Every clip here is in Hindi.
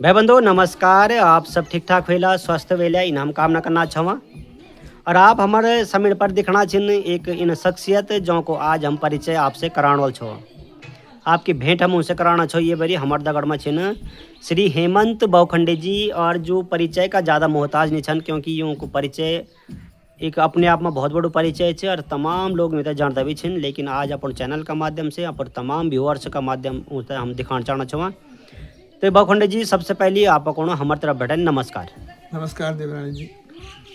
भाई बंधु नमस्कार। आप सब ठीक ठाक वेला स्वस्थ वेला इन हम कामना करना छवा। और आप हमारे समय पर दिखना छिन एक इन शख्सियत जो को आज हम परिचय आपसे कराण वाल छो। आपकी भेंट हम उनसे कराना छो ये बरी हमार दगड़ में छिन श्री हेमंत बौखंडे जी। और जो परिचय का ज़्यादा मोहताज नहीं छन क्योंकि यूँ को परिचय एक अपने आप में बहुत बड़ो परिचय है और तमाम लोग मिलते जानता भी छिन। लेकिन आज अपन चैनल का माध्यम से अपन तमाम व्यूअर्स का माध्यम उनसे हम दिखाना चाहना छवा। तो बौखंडे जी सबसे पहले आप को हमारे तरफ बैठे नमस्कार। नमस्कार देवरानी जी।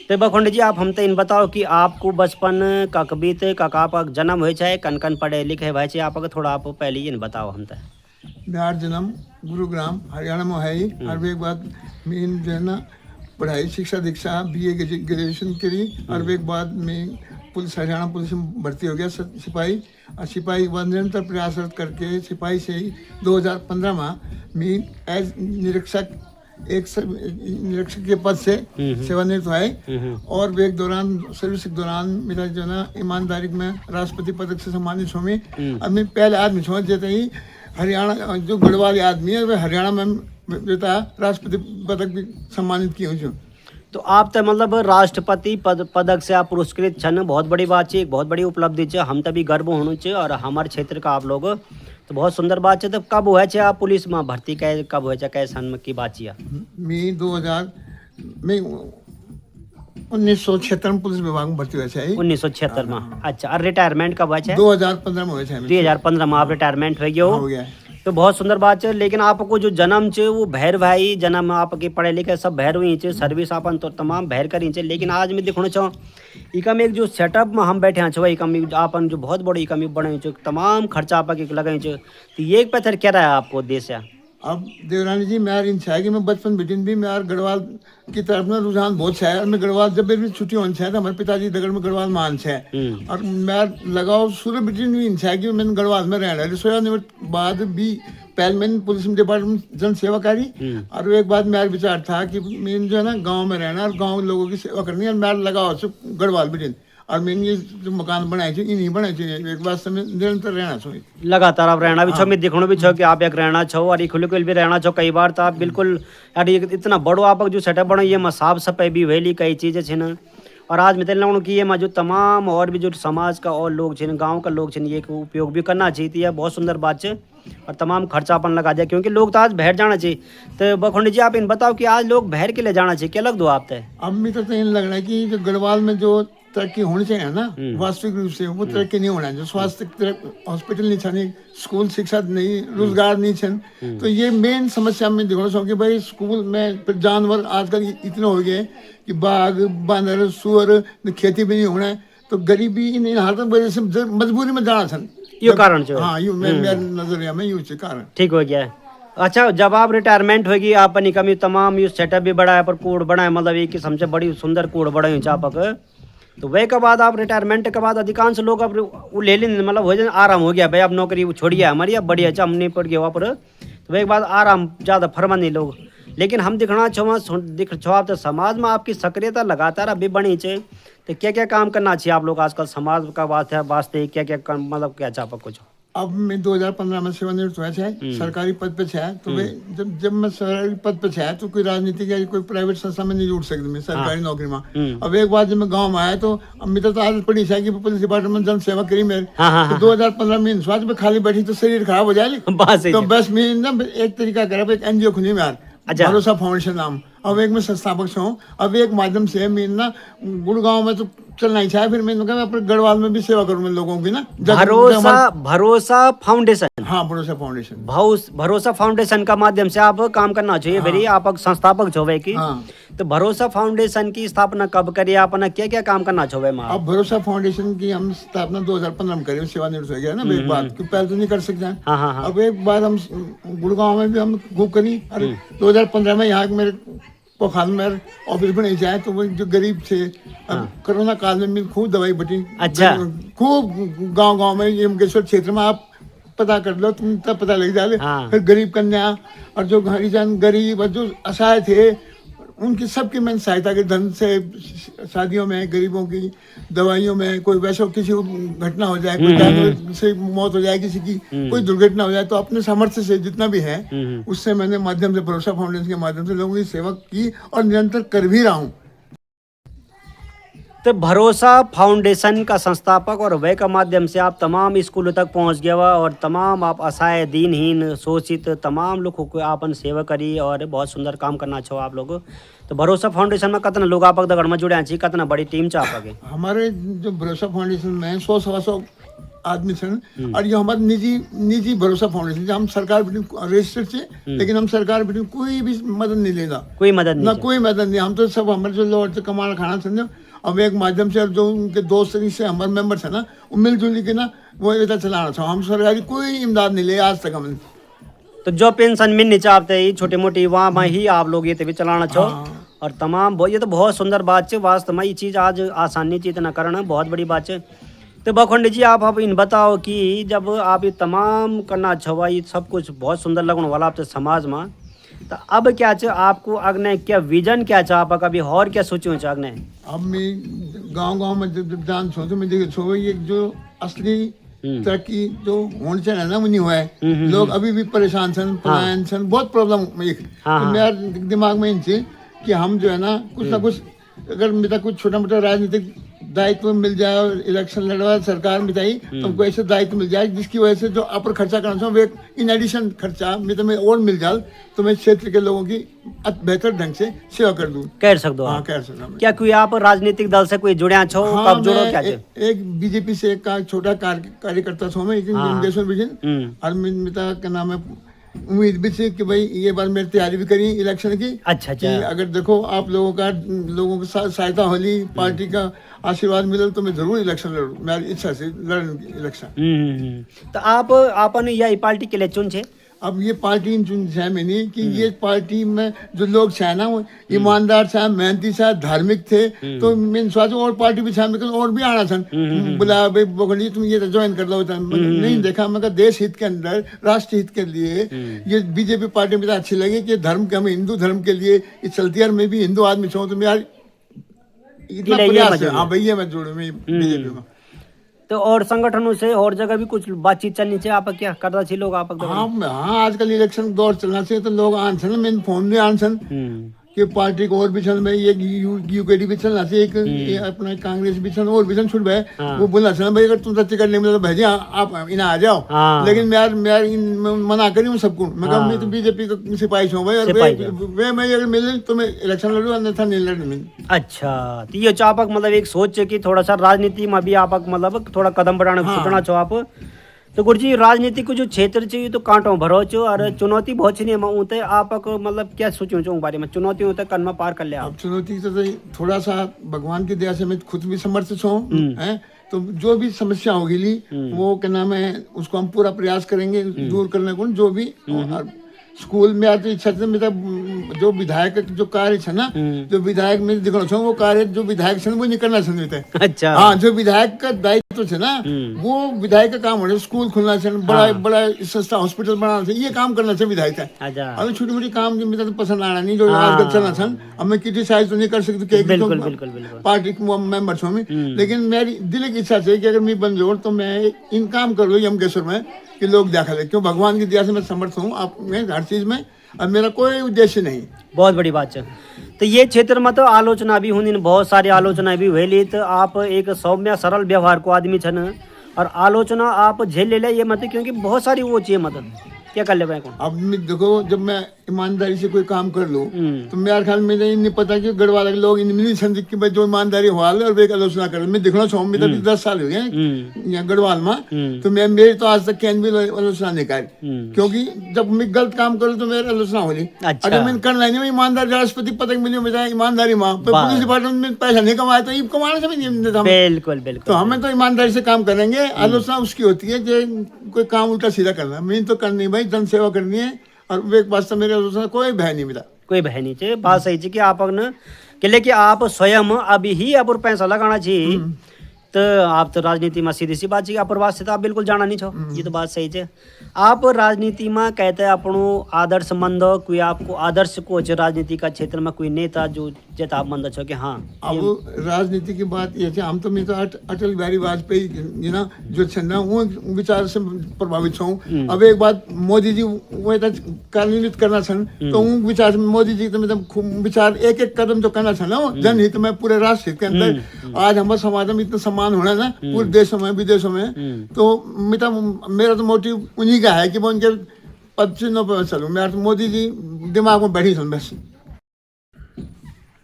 तो बौखंडे जी आप हमसे इन बताओ कि आपको बचपन का कबीत का आपका जन्म हुए चाहे कन कन पढ़े लिखे भाई चाहे आपका थोड़ा आप पहले इन बताओ हमसे। मेरा जन्म गुरुग्राम हरियाणा में है ही। और एक बाद मैं जो है ना पढ़ाई शिक्षा दीक्षा बीए ग्रेजुएशन करी। और एक बाद में पुलिस हरियाणा पुलिस में भर्ती हो गया सिपाही। और सिपाही के बाद निरंतर प्रयासरत करके सिपाही से ही 2015 में मैं एज निरीक्षक निरीक्षक के पद से सेवानिवृत्त हुए। और वे एक दौरान सर्विस के दौरान मेरा जो ना ईमानदारी में राष्ट्रपति पदक से सम्मानित हूँ मैं। अब मैं पहले आदमी छोड़ देते ही हरियाणा जो गढ़वाली आदमी है वह हरियाणा में देता राष्ट्रपति पदक भी सम्मानित किया हूँ। तो आप तो मतलब राष्ट्रपति पदक से आप पुरस्कृत छन बहुत बड़ी बात है, एक बहुत बड़ी उपलब्धि है। हम तभी गर्व होना चाहिए और हमारे क्षेत्र का आप लोग तो बहुत सुंदर बात है। तो कब हुआ है आप पुलिस में भर्ती कब हुआ कै सन की बात है? मैं 2000 में 1976 में पुलिस विभाग में भर्ती हुआ है। 1976 में। अच्छा और रिटायरमेंट कब हुआ है? 2015 में हुआ है। 2015 में आप रिटायरमेंट हो गया। तो बहुत सुंदर बात है। लेकिन आपको जो जन्म चे वो भैर भाई जन्म आपके पढ़े लिखे सब भैर हुई चे सर्विस अपन तो तमाम भैर करी चे। लेकिन आज मैं दिखना चाहूँ इकम एक जो सेटअप में हम बैठे हैं छो इकम अपन जो बहुत बड़ी इकम बने तमाम खर्चा आप लगे तो ये एक पैथर क्या रहा है आपको उद्देश्य? अब देवरानी जी मेरा इन है कि मैं बचपन बिटिन भी मेरा गढ़वाल की तरफ में रुझान बहुत है। और मैं गढ़वाल जब भी छुट्टी होनी है तो हमारे पिताजी दगड़ में गढ़वाल मान है। और मैं लगाओ सूर्य बिटिन भी इन है कि मैंने गढ़वाल में रहना है। सोया निवृत्त बाद भी पहले मैंने पुलिस डिपार्टमेंट जन सेवा करी। और एक बाद मेरा विचार था कि मैंने जो है ना गाँव में रहना और गाँव लोगों की सेवा करनी है। और मेरा लगाओ गढ़वाल बिटिन और मैंने ये जो मकान बनाए थे इन्हीं बनाए थे। एक बात से निरंतर रहना चाहिए लगातार आप रहना भी छो। मैं दिखना भी छो कि आप एक रहना छो और खुले भी रहना छो। कई बार तो आप बिल्कुल यार इतना बड़ो आप जो सेटअप बनो ये साफ सफाई भी वेली कई चीज़ें छिन। और आज मैं लगूँ कि ये जो तमाम और भी जो समाज का और लोग छिन गाँव का लोग छिन ये उपयोग भी करना चाहिए। यह बहुत सुंदर बात है और तमाम खर्चा अपन लगा दिया क्योंकि लोग तो आज बाहर जाना चाहिए। तो बौखंडे जी आप इन बताओ कि आज लोग बाहर के लिए जाना चाहिए क्या लग दो आप? अब मैं तो इन लग रहा है कि जो गढ़वाल में जो तरक्की होनी चाहिए ना वास्तविक रूप से वो तरक्की नहीं होना है। जो स्वास्थ्य हॉस्पिटल नहीं छन, स्कूल शिक्षा नहीं, रोजगार नहीं छन। तो ये मेन समस्या में देखना चाहूँ कि भाई स्कूल में जानवर आजकल इतने हो गए कि बाघ बांदर सुअर खेती भी नहीं होना है। तो गरीबी इन हालतों वजह से मजबूरी में जाना छन ये कारण जो हाँ यू मेरे नजरिया में यू कारण ठीक हो गया है। अच्छा जब आप रिटायरमेंट होगी आप निकम तमाम ये सेटअप भी बढ़ा है पर कूड़ बना है मतलब एक किस्म से बड़ी सुंदर कूड़ बड़ा चापक। तो वह के बाद आप रिटायरमेंट के बाद अधिकांश लोग अब वो ले लें मतलब हो जाए आराम हो गया भाई अब नौकरी छोड़िए हमारी अब बढ़िया अच्छा हम नहीं पड़ गया वहाँ पर। तो वह के बाद आराम ज़्यादा फरमा नहीं लोग। लेकिन हम दिखना छो आप तो समाज में आपकी सक्रियता लगातार अभी बनी चाहिए। तो क्या क्या काम करना चाहिए आप लोग आजकल समाज का वास्ते क्या क्या मतलब क्या चापक कुछ? अब मैं 2015 में सेवानिवृत्त हुआ है सरकारी पद पे है। तो मैं जब मैं सरकारी पद पे है तो कोई राजनीतिक या कोई प्राइवेट संस्था में नहीं जुड़ सकती मैं सरकारी नौकरी में। अब एक बार जब मैं गांव में आया तो मेरे तो आदत पड़ी है कि पुलिस डिपार्टमेंट जन सेवा करी मेरे। तो 2015 में इंश्वास में खाली बैठी तो शरीर खराब हो जाए। तो बस मैं ना एक तरीका करा एक NGO खुली में यार भरोसा फाउंडेशन नाम। अब एक मैं संस्थापक हूँ। अब एक माध्यम से मैं ना गुड़गांव में तो चलना ही चाहे फिर मैंने कहा मैं अपने गढ़वाल में भी सेवा करूँ मैं लोगों की ना। भरोसा फाउंडेशन। हाँ भरोसा फाउंडेशन भरोसा फाउंडेशन का माध्यम से आप काम करना चाहिए मेरी आप संस्थापक छोवे की। तो भरोसा फाउंडेशन की स्थापना कब करी आपने क्या क्या काम करना छोवे? अब भरोसा फाउंडेशन की हम स्थापना 2015 में करी सेवानिवृत्त हो गया ना एक बात पहले तो नहीं कर सकते हैं। अब एक बार हम गुड़गांव में भी हम खूब करी। और 2015 में यहाँ मेरे पोखरान में ऑफिस बनाई जाए तो वो जो गरीब थे अब कोरोना काल में खूब दवाई बटी। अच्छा खूब गांव में यमकेश्वर क्षेत्र में आप पता कर लो तुम तब पता लग जाए। फिर गरीब कन्या और जो हरिजन गरीब और जो असहाय थे उनकी सबकी मैंने सहायता की, धन से, शादियों में, गरीबों की दवाइयों में, कोई वैसा किसी को घटना हो जाए, कोई जानवर से मौत हो जाए किसी की, कोई दुर्घटना हो जाए, तो अपने सामर्थ्य से जितना भी है उससे मैंने माध्यम से, भरोसा फाउंडेशन के माध्यम से लोगों की सेवा की और निरंतर कर भी रहा हूँ। तो भरोसा फाउंडेशन का संस्थापक और वह का माध्यम से आप तमाम स्कूलों तक पहुंच गया हुआ और तमाम आप असहाय, दीनहीन, शोषित तमाम लोगों को आपन सेवा करी और बहुत सुंदर काम करना चाहो आप लोग। तो भरोसा फाउंडेशन में कितना लोग आप दगड़ में जुड़े हैं, कितना बड़ी टीम चा आपके? हमारे जो भरोसा फाउंडेशन में 100-125 आदमी छन और ये हमारे निजी भरोसा फाउंडेशन, हम सरकार रजिस्टर्ड छे, लेकिन हम सरकार कोई भी मदद नहीं लेना, कोई मदद नहीं, कोई मदद नहीं। हम तो सब हमारे जो लोग कमाना खाना समझो, अब एक माध्यम से जो उनके दोस्त से हमारे मेंबर है ना, वो मिलजुल के ना वो इतना चलाना चाहो। हम सरकारी कोई इमदाद नहीं ले आज तक हमने। तो जो पेंशन मिलनी चाहते ही छोटी मोटी वहाँ ही आप लोग ये भी चलाना चाहो और तमाम ये तो बहुत सुंदर बात है। वास्तव में ये चीज़ आज आसानी चीज़ न करना बहुत बड़ी बात है। तो बखंडी जी आप अब इन बताओ कि जब आप ये तमाम करना छवा, ये सब कुछ बहुत सुंदर लगने वाला आपसे समाज में, तो अब क्या चाह आपको अग्ने, क्या विजन क्या चाह आप कभी और क्या सोचो चाह अग्ने? अब मैं गांव में जब जान छो तो मैं देखे छो ये जो असली तरक्की जो होने चाहिए ना वो नहीं हुआ है। लोग अभी भी परेशान छन, पलायन छन, बहुत प्रॉब्लम एक तो मेरे दिमाग में इनसे कि हम जो है ना कुछ अगर मेरा कुछ छोटा मोटा राजनीतिक दायित्व मिल जाए और इलेक्शन लड़वा सरकार मिताई तो हमको ऐसे दायित्व मिल जाए जिसकी वजह से जो अपर खर्चा करना चाहूँ वो इन एडिशन खर्चा में और मिल जाए तो मैं क्षेत्र के लोगों की बेहतर ढंग से सेवा कर दूँ, कर सकते हो। हाँ कर सकता। क्या कोई आप राजनीतिक दल से कोई जुड़े छो? हाँ, कब जुड़ो क्या? एक बीजेपी से एक छोटा कार्यकर्ता छो मैं, विजन और मिता का नाम है उम्मीद भी थी कि भाई ये बार मेरी तैयारी भी करी इलेक्शन की। अच्छा कि अगर देखो आप लोगों की सहायता होली, पार्टी का आशीर्वाद मिले तो मैं जरूर इलेक्शन लड़ूं, मेरी इच्छा से लड़ूं इलेक्शन। तो आप आपने यही पार्टी के लिए चुन छे? अब ये पार्टी चुन है मैंने कि ये पार्टी में जो लोग छे ना वो ईमानदार छे, मेहनती छे, धार्मिक थे, तो मैंने सोचा और पार्टी भी छे लेकिन और भी आना छन, बोला भाई बखंडी तुम ये ज्वाइन कर लो। नहीं देखा, मैं देश हित के अंदर, राष्ट्र हित के लिए ये बीजेपी पार्टी मुझे अच्छी लगी कि धर्म के, हम हिंदू धर्म के लिए ये चलती है। मैं भी हिंदू आदमी छो तो यार इतना प्रयास है। हाँ भैया मैं जुड़ू मैं बीजेपी में। तो और संगठनों से और जगह भी कुछ बातचीत चलनी चाहिए, आप क्या करता चाहिए लोग आप? हाँ आजकल इलेक्शन दौर चलना चाहिए तो लोग आंसन मैंने फोन भी आंसन कि पार्टी को और भी चल भाई, एक यूकेडी भी चलना चाहिए, एक अपना कांग्रेस भी चल और भी चल छुट भाई। वो बोलना चाहिए भाई अगर तुम टिकट नहीं मिला तो भाई आप इन्हें आ जाओ। लेकिन मैं मना करी हूँ सबको, मैं कहा मैं तो बीजेपी का सिपाही छूँ भाई, वे मैं अगर मिले तो मैं इलेक्शन लड़ू अन्यथा नहीं लड़ने। अच्छा, तो ये चापक मतलब एक सोच है कि थोड़ा सा राजनीति में भी आप मतलब थोड़ा कदम बढ़ाने सोचना चाहो आप। तो गुरु जी राजनीति को जो क्षेत्र चाहिए तो कांटो भरो छो और चुनौती बहुत नहीं होते आप मतलब क्या सोचो छो बारे में? चुनौती होता है कन्मा पार कर ले आप? अब चुनौती तो थोड़ा सा भगवान की दया से मैं खुद भी समर्थ छो है, तो जो भी समस्या होगी वो क्या नाम है उसको हम पूरा प्रयास करेंगे दूर करने को। जो भी स्कूल में आती इच्छा से मेरा जो विधायक जो कार्य है ना, जो विधायक में दिखना चाहूँ वो कार्य जो विधायक से वो नहीं करना चाहिए। अच्छा हाँ, जो विधायक का दायित्व है ना वो विधायक का काम हो, स्कूल खुलना चाहिए, बड़ा संस्था हॉस्पिटल बनाना चाहिए, ये काम करना चाहिए विधायक का। अभी छोटी मोटी काम जो मेरा तो पसंद आना नहीं जो आजकल चलना चाहिए। अब मैं क्रिटिसाइज तो नहीं कर सकती पार्टी मेंबर छो मैं, लेकिन मेरी दिल की इच्छा है कि अगर मैं बन जाऊँ तो मैं इन काम कर लो यमकेश्वर में कि लोग देखा ले, क्यों भगवान की दया से मैं समर्थ हूँ आप में हर चीज में, और मेरा कोई उद्देश्य नहीं। बहुत बड़ी बात है। तो ये क्षेत्र में तो आलोचना भी हुई, बहुत सारी आलोचना भी हुई, तो आप एक सौम्य सरल व्यवहार को आदमी छन और आलोचना आप झेल ले ये मत, क्योंकि बहुत सारी वो चाहिए मदद क्या कर ले। अब देखो जब मैं ईमानदारी से कोई काम कर लूं तो मेरे ख्याल में नहीं पता कि गढ़वाल के लोग इनमें संदिग्ध की जो ईमानदारी हुआ और वे आलोचना कर मैं देखना चाहूँ। मैं तो 10 साल हो गए यहाँ गढ़वाल में, तो मैं मेरी तो आज तक कैन भी आलोचना नहीं कर, क्योंकि जब मैं गलत काम करूँ तो मेरी आलोचना हो रही। अगर मैंने करना नहीं ईमानदार राष्ट्रपति पदक मिली मेरा ईमानदारी माँ पुलिस डिपार्टमेंट में पैसा नहीं कमाया तो ये कमाना से बिल्कुल बिल्कुल। तो हमें तो ईमानदारी से काम करेंगे। आलोचना उसकी होती है जो कोई काम उल्टा सीधा करना, मैंने तो करनी भाई जन सेवा करनी है और एक बात से मेरे आलोचना कोई भय नहीं मिला, कोई भय नहीं चाहिए। बात सही है कि आप के लेके आप स्वयं अभी ही अब पैसा लगाना चाहिए तो आप तो राजनीति में सीधी सी बात है, आप प्रवास से तो आप बिल्कुल जाना नहीं छो, ये तो बात सही है। आप राजनीति में कहते हैं अपनो आदर्श मंद हो, कोई आपको आदर्श को राजनीति का क्षेत्र में कोई नेता जो जेता आप मंद छो कि हाँ अब राजनीति की बात ये है, हम तो मैं तो अटल बिहारी वाजपेयी जी ना जो छे ना वो विचार से प्रभावित हूँ। अब एक बात मोदी जी वो कार्यान्वित करना छन तो उन विचार से मोदी जी तो मतलब विचार एक एक कदम जो करना छन ना जनहित में पूरे राष्ट्र हित के अंदर आज हमारे समाज में इतना सम्मान होना ना पूरे देशों में विदेशों में, तो मेरा तो मोटिव उन्हीं का है कि मैं उनके पद चिन्हों पर चलूँ। मेरा तो मोदी जी दिमाग में बैठी सन बस।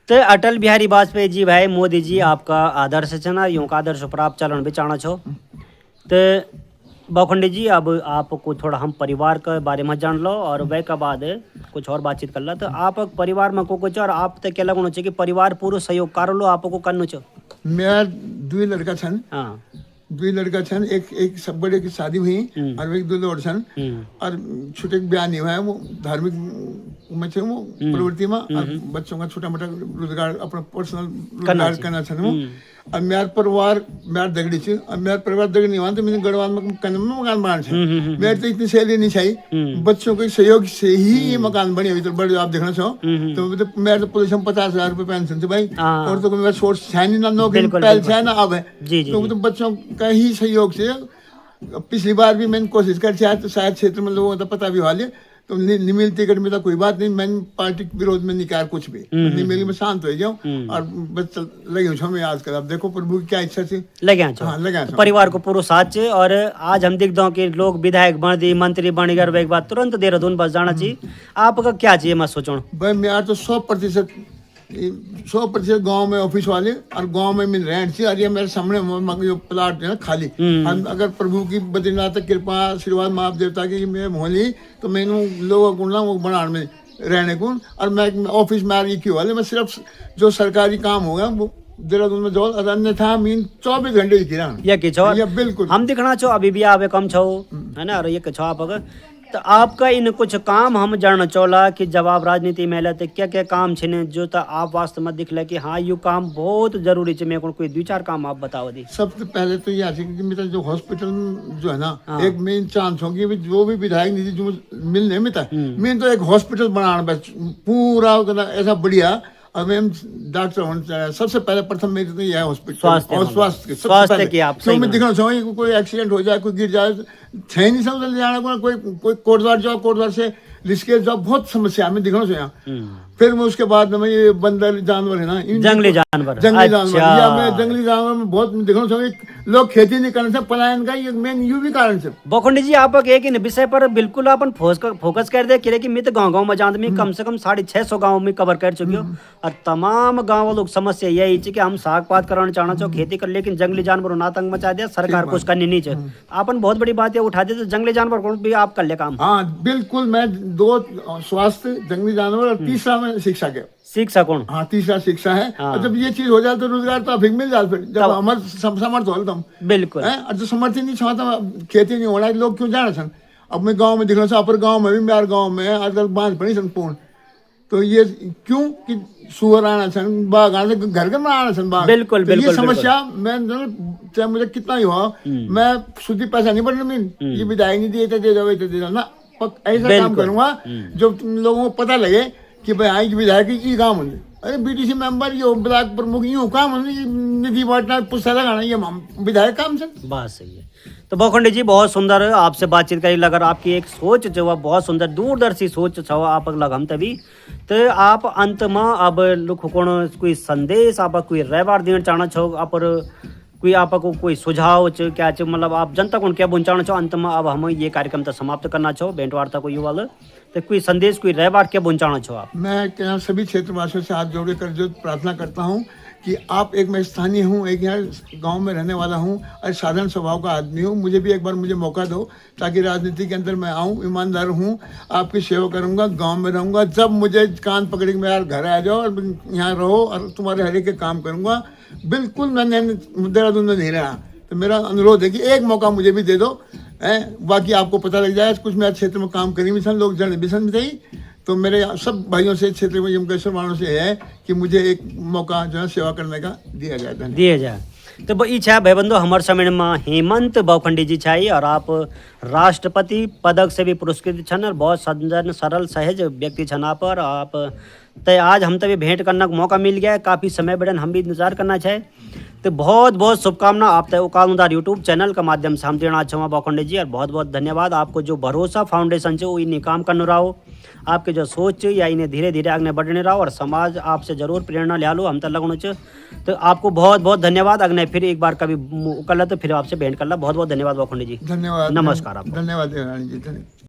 तो अटल बिहारी वाजपेयी जी भाई मोदी जी आपका आदर्श है ना, यूं का आदर्श पर आप चलन भी चाहना छो। तो बखंडी जी अब आपको थोड़ा हम परिवार के बारे में जान लो और वह के बाद कुछ और बातचीत कर लो। तो आप परिवार में को कुछ और आप तो क्या लगना चाहिए कि परिवार पूरा सहयोग कर लो आपको करना चाहिए। मेरा दो लड़का छन, हाँ दो लड़का छन, एक सब बड़े की शादी हुई और एक दो लौट छन और छोटे ब्याह नहीं हुआ है। वो धार्मिक में छे वो प्रवृत्ति में और बच्चों का छोटा मोटा रोजगार अपना पर्सनल रोजगार करना छन वो। और मेरा परिवार मेरा दगड़ी छे और मेरा परिवार दगड़ी नहीं हुआ तो मैंने गढ़वाल में कदम में मकान बनाना छे। मेरे तो इतनी सैलरी नहीं चाहिए, बच्चों के सहयोग से ही ये मकान बने हुई। तो बड़े आप देखना चाहो तो मेरे तो पुलिस में 50,000 रुपये पेंशन थे भाई, और तो मेरा सोर्स है नहीं ना, नौकरी पहले है ना अब है। तो बच्चों का ही सहयोग से पिछली बार भी मैंने कोशिश कर तो शायद क्षेत्र में लोगों को पता भी वाले तो नहीं मिलती टिकट मिला कोई बात नहीं, मैंने पार्टी के विरोध में नहीं कहा कुछ भी, नहीं मिली मैं शांत हो जाऊँ और बस लगे हूँ मैं आजकल। अब देखो प्रभु की क्या इच्छा थी लगे हाँ, लगे तो परिवार को पूरा साथ है। और आज हम दिख दो कि लोग विधायक बन दी मंत्री बन गए एक बात तुरंत देहरादून बस जाना चाहिए। आपका क्या चाहिए मैं सोचो भाई मेरा तो 100% गांव में ऑफिस वाले और गांव में मिल रहे हैं और ये मेरे सामने जो प्लाट है ना खाली। अगर प्रभु की बद्रीनाथ कृपा आशीर्वाद माप देवता की मैं मोहली तो मैंने लोगों को ना वो बना में रहने को और मैं ऑफिस में ये क्यों वाले मैं सिर्फ जो सरकारी काम होगा वो देहरादून में जो अन्यथा मीन 24 घंटे की किरण ये कि छो ये बिल्कुल हम दिखना छो अभी भी आवे कम छो है ना। और ये कि छो आप अगर तो आपका इन कुछ काम हम जानना चौला कि जब आप राजनीति में लेते क्या क्या काम छे जो तो आप वास्तव में दिख ले कि हाँ यू काम बहुत जरूरी है। मेरे को कोई 2-4 काम आप बताओ दी। सबसे पहले तो ये कि मेरा जो हॉस्पिटल जो है ना एक मेन चांस होगी जो भी विधायक निधि जो मिलने में था मेन तो एक हॉस्पिटल बनाना बस पूरा ऐसा बढ़िया। और मैम डॉक्टर होना सबसे पहले प्रथम मेरी तो यह है हॉस्पिटल और स्वास्थ्य की आप मैं दिखना चाहूँगी कोई एक्सीडेंट हो जाए कोई गिर जाए छह नहीं समझ जाना कोई कोटद्वार जाओ कोटद्वार से ऋषिकेश जाओ बहुत समस्या में दिखना चाहिए। फिर मैं उसके बाद में ये बंदर जानवर है ना जंगली जानवर या मैं जंगली जानवर में बहुत दिखना चाहूँगी। लोग खेती नहीं करने से पलायन का ये मेन यू भी कारण से। बखंडी जी आप एक इन विषय पर बिल्कुल अपन फोकस कर दे कि मैं तो गाँव में जान में कम से कम 650 गाँव में कवर कर चुकी हूँ और तमाम गाँव लोग समस्या यही है कि हम साग पात कराना चाहना चाहो खेती कर लेकिन जंगली जानवरों ने आतंक मचा दिया सरकार कुछ करनी नहीं चाहिए। अपन बहुत बड़ी बात है उठा दे तो जंगली जानवर को भी आप कर ले काम। हाँ बिल्कुल मैं 2 स्वास्थ्य जंगली जानवर और तीसरा में शिक्षा के शिक्षा कौन हाँ तीसरा शिक्षा है। और जब ये चीज हो जाए तो रोजगार तो अभी मिल जाए फिर जब हमारे समर्थ हो तुम बिल्कुल और जो समर्थ ही नहीं चाहता खेती नहीं हो रहा है लोग क्यों जाना सन। अब मैं गाँव में दिखना था अपर गाँव में भी मेरे गाँव में आजकल बांध पड़ी सन पूर्ण तो ये क्यों कि सुअर आना सन बाघ आना घर घर में आना सन बाघ बिल्कुल तो ये समस्या मैं चाहे मुझे कितना ही हुआ मैं शुद्धि पैसा नहीं बढ़ने में ये विदाई नहीं दिए दे दो दे दो ना ऐसा काम करूंगा जो लोगों को पता लगे कि भाई आई विधायक की काम होने अरे बीटीसी मेंबर ये ब्लॉक प्रमुख यूँ काम होने निधि बांटना पुस्तक लगाना ये विधायक काम से बात सही है। तो बखंडी जी बहुत सुंदर आपसे बातचीत करी लगा आपकी एक सोच जो है बहुत सुंदर दूरदर्शी सोच छो आप लग हम तभी तो आप अंत में अब लोग कोई संदेश आप कोई रहवार देना चाहना छो आप कोई आपको कोई सुझाव क्या मतलब आप जनता को क्या बुझाना चाहो अंत में अब हम ये कार्यक्रम तो समाप्त करना चाहो भेंट वार्ता को युवा तो कोई संदेश कोई रहवार क्या बुझाना चाहो आप। मैं क्या सभी क्षेत्रवासियों से हाथ जोड़े कर जो प्रार्थना करता हूँ कि आप एक मैं स्थानीय हूँ एक यहाँ गांव में रहने वाला हूँ और साधारण स्वभाव का आदमी हूँ मुझे भी एक बार मुझे मौका दो ताकि राजनीति के अंदर मैं आऊँ ईमानदार हूँ आपकी सेवा करूँगा गांव में रहूँगा जब मुझे कान पकड़ के मैं यार घर आ जाओ और यहाँ रहो और तुम्हारे हरे के काम करूँगा बिल्कुल मैंने देहरादून में नहीं रहा तो मेरा अनुरोध है कि एक मौका मुझे भी दे दो बाकी आपको पता लग जाए कुछ मेरे क्षेत्र में काम करी भी सन लोग जन भी सन थे तो मेरे सब भाइयों से क्षेत्र में जम्मू कश्मीर वालों से है कि मुझे एक मौका जो है सेवा करने का दिया जाए। तो ई छा भाई बंधु हमारे समय में हेमंत बौखंडी जी छाई और आप राष्ट्रपति पदक से भी पुरस्कृत छन और बहुत सज्जन सरल सहज व्यक्ति छन आप तो आज हम तभी भेंट करने का मौका मिल गया है, काफ़ी समय बढ़न हम भी इंतजार करना चाहे। तो बहुत बहुत शुभकामना आप तय उकालदार यूट्यूब चैनल के माध्यम से हम देना चाहूँगा बौखंडे जी, और बहुत बहुत धन्यवाद आपको जो भरोसा फाउंडेशन से वो इन्हें काम करने रहो, आपके जो सोच या इन्हें धीरे धीरे आगे बढ़ने रहो और समाज आपसे जरूर प्रेरणा ले लो हम तक लगना चाहिए। तो आपको बहुत बहुत धन्यवाद। अगले फिर एक बार कभी कर ला तो फिर आपसे भेंट कर ला। बहुत बहुत धन्यवाद बौखंडे जी। धन्यवाद। नमस्कार आपको। धन्यवाद देवरानी जी।